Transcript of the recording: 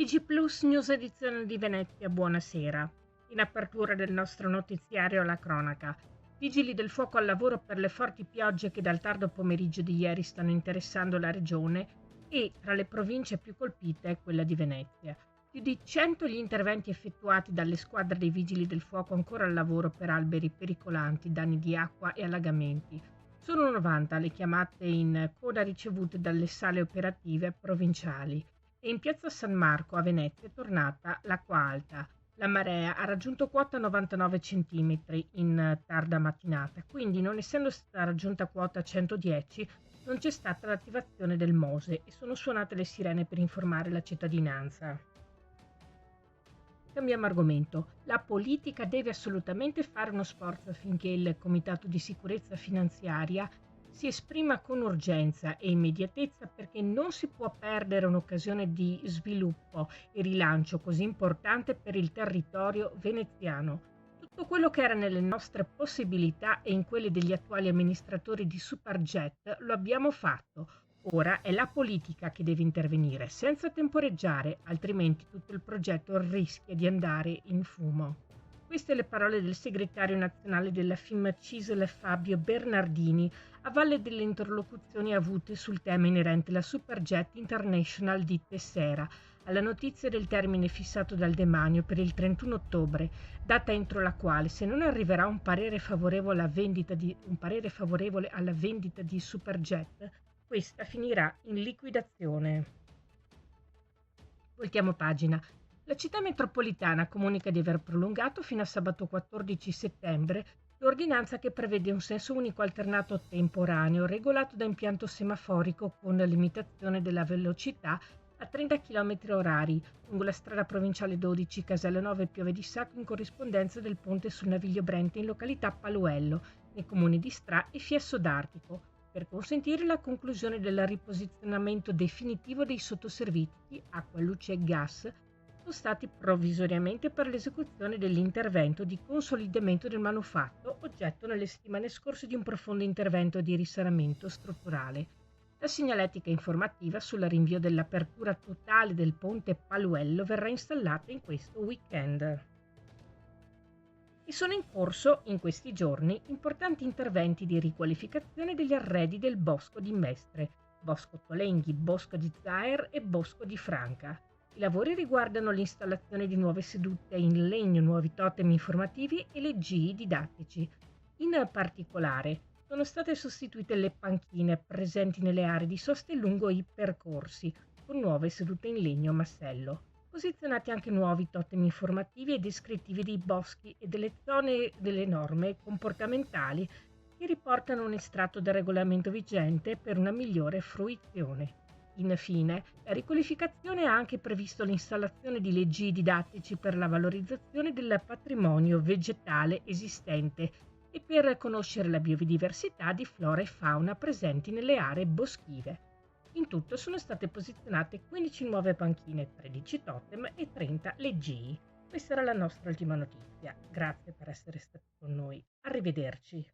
TG Plus News edizione di Venezia, buonasera. In apertura del nostro notiziario la cronaca. Vigili del fuoco al lavoro per le forti piogge che dal tardo pomeriggio di ieri stanno interessando la regione e tra le province più colpite è quella di Venezia. Più di 100 gli interventi effettuati dalle squadre dei vigili del fuoco ancora al lavoro per alberi pericolanti, danni di acqua e allagamenti. Sono 90 le chiamate in coda ricevute dalle sale operative provinciali. E in piazza San Marco a Venezia è tornata l'acqua alta. La marea ha raggiunto quota 99 cm in tarda mattinata, quindi non essendo stata raggiunta quota 110 non c'è stata l'attivazione del MOSE e sono suonate le sirene per informare la cittadinanza. Cambiamo argomento. La politica deve assolutamente fare uno sforzo affinché il Comitato di Sicurezza Finanziaria si esprima con urgenza e immediatezza perché non si può perdere un'occasione di sviluppo e rilancio così importante per il territorio veneziano. Tutto quello che era nelle nostre possibilità e in quelle degli attuali amministratori di Superjet lo abbiamo fatto. Ora è la politica che deve intervenire senza temporeggiare, altrimenti tutto il progetto rischia di andare in fumo. Queste le parole del segretario nazionale della FIM-CISL Fabio Bernardini a valle delle interlocuzioni avute sul tema inerente la Superjet International di Tessera, alla notizia del termine fissato dal demanio per il 31 ottobre, data entro la quale, se non arriverà un parere favorevole alla vendita di Superjet, questa finirà in liquidazione. Voltiamo pagina. La città metropolitana comunica di aver prolungato fino a sabato 14 settembre l'ordinanza che prevede un senso unico alternato temporaneo regolato da impianto semaforico con limitazione della velocità a 30 km orari lungo la strada provinciale 12 Casella 9 Piove di Sacco in corrispondenza del ponte sul Naviglio Brenta in località Paluello, nei comuni di Stra e Fiesso d'Artico, per consentire la conclusione del riposizionamento definitivo dei sottoservizi acqua, luce e gas spostati provvisoriamente per l'esecuzione dell'intervento di consolidamento del manufatto, oggetto nelle settimane scorse di un profondo intervento di risanamento strutturale. La segnaletica informativa sul rinvio dell'apertura totale del ponte Paluello verrà installata in questo weekend. E sono in corso, in questi giorni, importanti interventi di riqualificazione degli arredi del Bosco di Mestre, Bosco Tolenghi, Bosco di Zaer e Bosco di Franca. I lavori riguardano l'installazione di nuove sedute in legno, nuovi totem informativi e leggii didattici. In particolare, sono state sostituite le panchine presenti nelle aree di sosta lungo i percorsi, con nuove sedute in legno massello. Posizionati anche nuovi totem informativi e descrittivi dei boschi e delle zone delle norme comportamentali che riportano un estratto del regolamento vigente per una migliore fruizione. Infine, la riqualificazione ha anche previsto l'installazione di leggii didattici per la valorizzazione del patrimonio vegetale esistente e per conoscere la biodiversità di flora e fauna presenti nelle aree boschive. In tutto sono state posizionate 15 nuove panchine, 13 totem e 30 leggii. Questa era la nostra ultima notizia. Grazie per essere stati con noi. Arrivederci.